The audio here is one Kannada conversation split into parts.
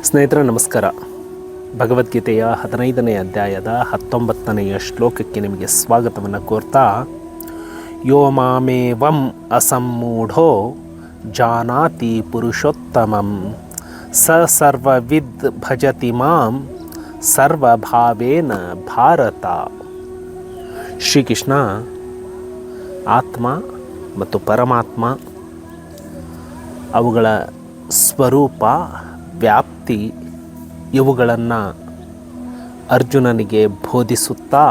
ಸ್ನೇಹಿತರೆ ನಮಸ್ಕಾರ. ಭಗವದ್ಗೀತೆಯ 15ನೇ ಅಧ್ಯಾಯದ 19ನೆಯ ಶ್ಲೋಕಕ್ಕೆ ನಿಮಗೆ ಸ್ವಾಗತವನ್ನು ಕೋರ್ತಾ, ಯೋ ಮಾಮೇವಂ ಅಸಮ್ಮೂಢೋ ಜಾನಾತಿ ಪುರುಷೋತ್ತಮಂ ಸ ಸರ್ವವಿದ್ ಭಜತಿ ಮಾಂ ಸರ್ವಭಾವೇನ ಭಾರತ. ಶ್ರೀಕೃಷ್ಣ ಆತ್ಮ ಮತ್ತು ಪರಮಾತ್ಮ, ಅವುಗಳ ಸ್ವರೂಪ, ವ್ಯಾಪ್ತಿ ಇವುಗಳನ್ನು ಅರ್ಜುನನಿಗೆ ಬೋಧಿಸುತ್ತಾ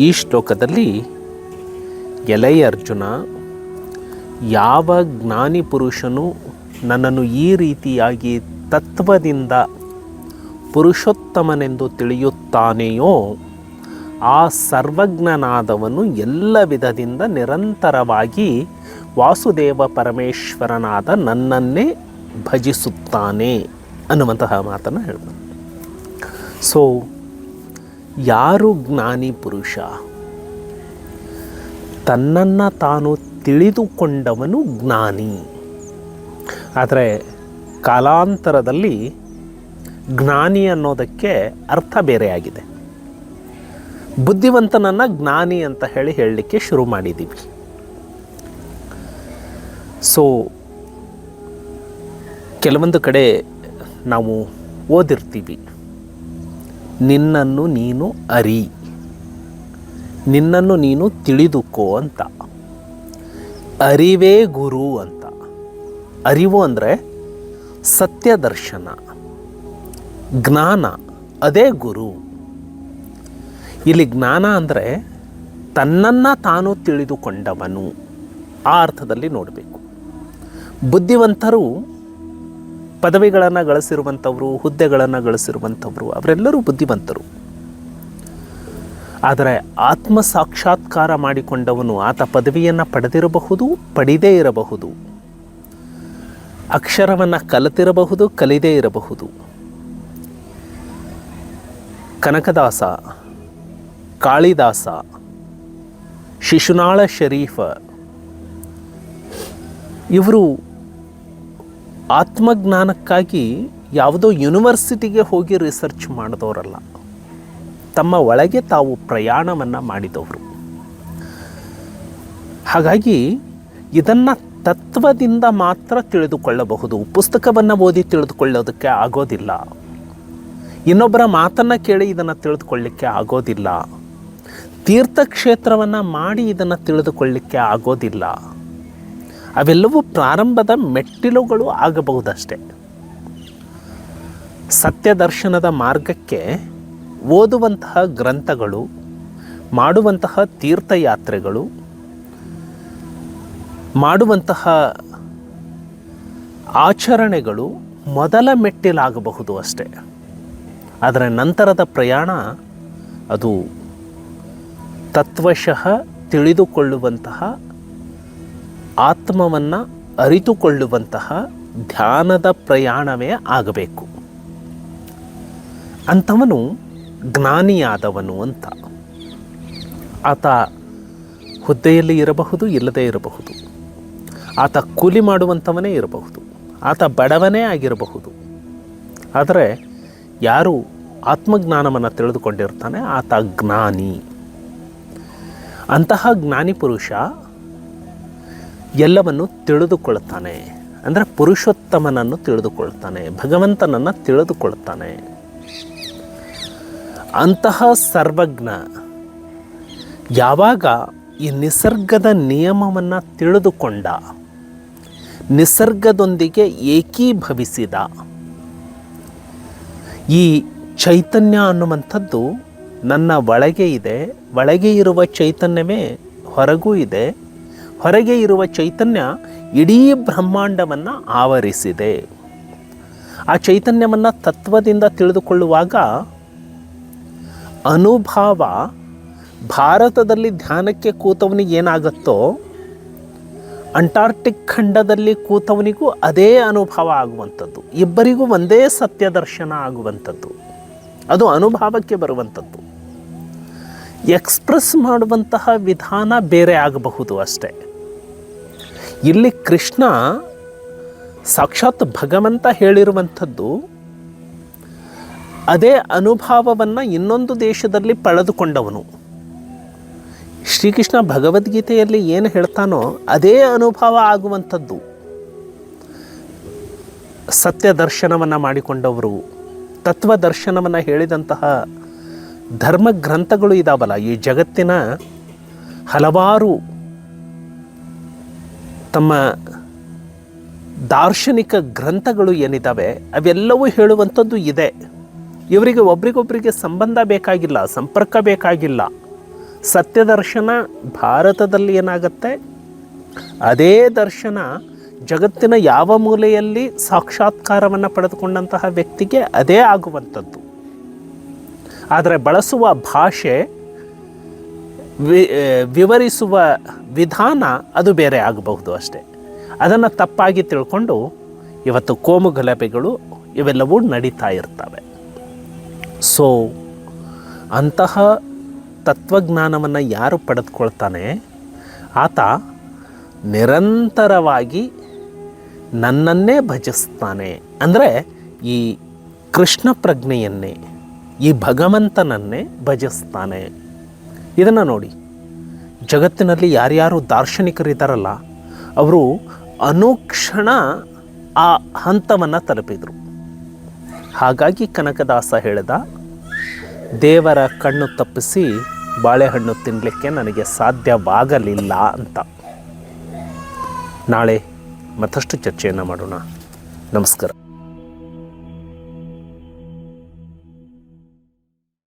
ಈ ಶ್ಲೋಕದಲ್ಲಿ, ಎಲೆಯ ಅರ್ಜುನ, ಯಾವ ಜ್ಞಾನಿ ಪುರುಷನು ನನ್ನನ್ನು ಈ ರೀತಿಯಾಗಿ ತತ್ವದಿಂದ ಪುರುಷೋತ್ತಮನೆಂದು ತಿಳಿಯುತ್ತಾನೆಯೋ ಆ ಸರ್ವಜ್ಞನಾದವನು ಎಲ್ಲ ವಿಧದಿಂದ ನಿರಂತರವಾಗಿ ವಾಸುದೇವ ಪರಮೇಶ್ವರನಾದ ನನ್ನನ್ನೇ ಭಜಿಸುತ್ತಾನೆ ಅನ್ನುವಂತಹ ಮಾತನ್ನು ಹೇಳ್ತಾನೆ. ಸೊ ಯಾರು ಜ್ಞಾನಿ ಪುರುಷ? ತನ್ನನ್ನು ತಾನು ತಿಳಿದುಕೊಂಡವನು ಜ್ಞಾನಿ. ಆದರೆ ಕಾಲಾಂತರದಲ್ಲಿ ಜ್ಞಾನಿ ಅನ್ನೋದಕ್ಕೆ ಅರ್ಥ ಬೇರೆಯಾಗಿದೆ. ಬುದ್ಧಿವಂತನನ್ನು ಜ್ಞಾನಿ ಅಂತ ಹೇಳಲಿಕ್ಕೆ ಶುರು ಮಾಡಿದ್ದೀವಿ. ಸೊ ಕೆಲವೊಂದು ಕಡೆ ನಾವು ಓದಿರ್ತೀವಿ, ನಿನ್ನನ್ನು ನೀನು ಅರಿ, ನಿನ್ನನ್ನು ನೀನು ತಿಳಿದುಕೋ ಅಂತ. ಅರಿವೇ ಗುರು ಅಂತ. ಅರಿವು ಅಂದರೆ ಸತ್ಯದರ್ಶನ, ಜ್ಞಾನ, ಅದೇ ಗುರು. ಇಲ್ಲಿ ಜ್ಞಾನ ಅಂದರೆ ತನ್ನನ್ನು ತಾನು ತಿಳಿದುಕೊಂಡವನು, ಆ ಅರ್ಥದಲ್ಲಿ ನೋಡಬೇಕು. ಬುದ್ಧಿವಂತರು, ಪದವಿಗಳನ್ನು ಗಳಿಸಿರುವಂಥವರು, ಹುದ್ದೆಗಳನ್ನು ಗಳಿಸಿರುವಂಥವರು, ಅವರೆಲ್ಲರೂ ಬುದ್ಧಿವಂತರು. ಆದರೆ ಆತ್ಮ ಸಾಕ್ಷಾತ್ಕಾರ ಮಾಡಿಕೊಂಡವನು, ಆತ ಪದವಿಯನ್ನು ಪಡೆದಿರಬಹುದು, ಪಡೆದೇ ಇರಬಹುದು, ಅಕ್ಷರವನ್ನು ಕಲಿತಿರಬಹುದು, ಕಲಿದೇ ಇರಬಹುದು. ಕನಕದಾಸ, ಕಾಳಿದಾಸ, ಶಿಶುನಾಳ ಶರೀಫ ಇವರು ಆತ್ಮಜ್ಞಾನಕ್ಕಾಗಿ ಯಾವುದೋ ಯೂನಿವರ್ಸಿಟಿಗೆ ಹೋಗಿ ರಿಸರ್ಚ್ ಮಾಡಿದವರಲ್ಲ, ತಮ್ಮ ಒಳಗೆ ತಾವು ಪ್ರಯಾಣವನ್ನು ಮಾಡಿದವರು. ಹಾಗಾಗಿ ಇದನ್ನು ತತ್ವದಿಂದ ಮಾತ್ರ ತಿಳಿದುಕೊಳ್ಳಬಹುದು. ಪುಸ್ತಕವನ್ನು ಓದಿ ತಿಳಿದುಕೊಳ್ಳೋದಕ್ಕೆ ಆಗೋದಿಲ್ಲ. ಇನ್ನೊಬ್ಬರ ಮಾತನ್ನು ಕೇಳಿ ಇದನ್ನು ತಿಳಿದುಕೊಳ್ಳಲಿಕ್ಕೆ ಆಗೋದಿಲ್ಲ. ತೀರ್ಥಕ್ಷೇತ್ರವನ್ನು ಮಾಡಿ ಇದನ್ನು ತಿಳಿದುಕೊಳ್ಳಲಿಕ್ಕೆ ಆಗೋದಿಲ್ಲ. ಅವೆಲ್ಲವೂ ಪ್ರಾರಂಭದ ಮೆಟ್ಟಿಲುಗಳು ಆಗಬಹುದಷ್ಟೆ. ಸತ್ಯದರ್ಶನದ ಮಾರ್ಗಕ್ಕೆ ಓದುವಂತಹ ಗ್ರಂಥಗಳು, ಮಾಡುವಂತಹ ತೀರ್ಥಯಾತ್ರೆಗಳು, ಮಾಡುವಂತಹ ಆಚರಣೆಗಳು ಮೊದಲ ಮೆಟ್ಟಿಲಾಗಬಹುದು ಅಷ್ಟೆ. ಆದರೆ ನಂತರದ ಪ್ರಯಾಣ ಅದು ತತ್ವಶಃ ತಿಳಿದುಕೊಳ್ಳುವಂತಹ, ಆತ್ಮವನ್ನು ಅರಿತುಕೊಳ್ಳುವಂತಹ ಧ್ಯಾನದ ಪ್ರಯಾಣವೇ ಆಗಬೇಕು. ಅಂಥವನು ಜ್ಞಾನಿಯಾದವನು ಅಂತ. ಆತ ಹುದ್ದೆಯಲ್ಲಿ ಇರಬಹುದು, ಇಲ್ಲದೇ ಇರಬಹುದು. ಆತ ಕೂಲಿ ಮಾಡುವಂಥವನೇ ಇರಬಹುದು, ಆತ ಬಡವನೇ ಆಗಿರಬಹುದು. ಆದರೆ ಯಾರು ಆತ್ಮಜ್ಞಾನವನ್ನು ತಿಳಿದುಕೊಂಡಿರ್ತಾನೆ ಆತ ಜ್ಞಾನಿ. ಅಂತಹ ಜ್ಞಾನಿ ಪುರುಷ ಎಲ್ಲವನ್ನು ತಿಳಿದುಕೊಳ್ತಾನೆ. ಅಂದರೆ ಪುರುಷೋತ್ತಮನನ್ನು ತಿಳಿದುಕೊಳ್ತಾನೆ, ಭಗವಂತನನ್ನು ತಿಳಿದುಕೊಳ್ತಾನೆ. ಅಂತಹ ಸರ್ವಜ್ಞ ಯಾವಾಗ ಈ ನಿಸರ್ಗದ ನಿಯಮವನ್ನು ತಿಳಿದುಕೊಂಡ, ನಿಸರ್ಗದೊಂದಿಗೆ ಏಕೀಭವಿಸಿದ, ಈ ಚೈತನ್ಯ ಅನ್ನುವಂಥದ್ದು ನನ್ನ ಒಳಗೆ ಇದೆ, ಒಳಗೆ ಇರುವ ಚೈತನ್ಯವೇ ಹೊರಗೂ ಇದೆ, ಹೊರಗೆ ಇರುವ ಚೈತನ್ಯ ಇಡೀ ಬ್ರಹ್ಮಾಂಡವನ್ನು ಆವರಿಸಿದೆ. ಆ ಚೈತನ್ಯವನ್ನು ತತ್ವದಿಂದ ತಿಳಿದುಕೊಳ್ಳುವಾಗ ಅನುಭವ, ಭಾರತದಲ್ಲಿ ಧ್ಯಾನಕ್ಕೆ ಕೂತವನಿಗೆ ಏನಾಗುತ್ತೋ ಅಂಟಾರ್ಟಿಕ್ ಖಂಡದಲ್ಲಿ ಕೂತವನಿಗೂ ಅದೇ ಅನುಭವ ಆಗುವಂಥದ್ದು. ಇಬ್ಬರಿಗೂ ಒಂದೇ ಸತ್ಯದರ್ಶನ ಆಗುವಂಥದ್ದು. ಅದು ಅನುಭವಕ್ಕೆ ಬರುವಂಥದ್ದು. ಎಕ್ಸ್ಪ್ರೆಸ್ ಮಾಡುವಂತಹ ವಿಧಾನ ಬೇರೆ ಆಗಬಹುದು ಅಷ್ಟೇ. ಇಲ್ಲಿ ಕೃಷ್ಣ ಸಾಕ್ಷಾತ್ ಭಗವಂತ ಹೇಳಿರುವಂಥದ್ದು ಅದೇ ಅನುಭವವನ್ನು ಇನ್ನೊಂದು ದೇಶದಲ್ಲಿ ಪಡೆದುಕೊಂಡವನು. ಶ್ರೀಕೃಷ್ಣ ಭಗವದ್ಗೀತೆಯಲ್ಲಿ ಏನು ಹೇಳ್ತಾನೋ ಅದೇ ಅನುಭವ ಆಗುವಂಥದ್ದು. ಸತ್ಯ ದರ್ಶನವನ್ನು ಮಾಡಿಕೊಂಡವರು, ತತ್ವ ದರ್ಶನವನ್ನು ಹೇಳಿದಂತಹ ಧರ್ಮ ಗ್ರಂಥಗಳು ಇದಾವಲ್ಲ, ಈ ಜಗತ್ತಿನ ಹಲವಾರು ತಮ್ಮ ದಾರ್ಶನಿಕ ಗ್ರಂಥಗಳು ಏನಿದ್ದಾವೆ ಅವೆಲ್ಲವೂ ಹೇಳುವಂಥದ್ದು ಇದೆ. ಇವರಿಗೆ ಒಬ್ರಿಗೊಬ್ಬರಿಗೆ ಸಂಬಂಧ ಬೇಕಾಗಿಲ್ಲ, ಸಂಪರ್ಕ ಬೇಕಾಗಿಲ್ಲ. ಸತ್ಯ ದರ್ಶನ ಭಾರತದಲ್ಲಿ ಏನಾಗುತ್ತೆ, ಅದೇ ದರ್ಶನ ಜಗತ್ತಿನ ಯಾವ ಮೂಲೆಯಲ್ಲಿ ಸಾಕ್ಷಾತ್ಕಾರವನ್ನು ಪಡೆದುಕೊಂಡಂತಹ ವ್ಯಕ್ತಿಗೆ ಅದೇ ಆಗುವಂಥದ್ದು. ಆದರೆ ಬಳಸುವ ಭಾಷೆ, ವಿವರಿಸುವ ವಿಧಾನ ಅದು ಬೇರೆ ಆಗಬಹುದು ಅಷ್ಟೆ. ಅದನ್ನು ತಪ್ಪಾಗಿ ತಿಳ್ಕೊಂಡು ಇವತ್ತು ಕೋಮು ಗಲಭೆಗಳು ಇವೆಲ್ಲವೂ ನಡೀತಾ ಇರ್ತವೆ. ಸೊ ಅಂತಹ ತತ್ವಜ್ಞಾನವನ್ನು ಯಾರು ಪಡೆದುಕೊಳ್ತಾನೆ ಆತ ನಿರಂತರವಾಗಿ ನನ್ನನ್ನೇ ಭಜಿಸ್ತಾನೆ. ಅಂದರೆ ಈ ಕೃಷ್ಣ ಪ್ರಜ್ಞೆಯನ್ನೇ, ಈ ಭಗವಂತನನ್ನೇ ಭಜಿಸ್ತಾನೆ. ಇದನ್ನು ನೋಡಿ, ಜಗತ್ತಿನಲ್ಲಿ ಯಾರ್ಯಾರು ದಾರ್ಶನಿಕರಿದ್ದಾರಲ್ಲ ಅವರು ಅನುಕ್ಷಣ ಆ ಹಂತವನ್ನು ತಲುಪಿದರು. ಹಾಗಾಗಿ ಕನಕದಾಸ ಹೇಳಿದ, ದೇವರ ಕಣ್ಣು ತಪ್ಪಿಸಿ ಬಾಳೆಹಣ್ಣು ತಿನ್ನಲಿಕ್ಕೆ ನನಗೆ ಸಾಧ್ಯವಾಗಲಿಲ್ಲ ಅಂತ. ನಾಳೆ ಮತ್ತಷ್ಟು ಚರ್ಚೆಯನ್ನು ಮಾಡೋಣ. ನಮಸ್ಕಾರ.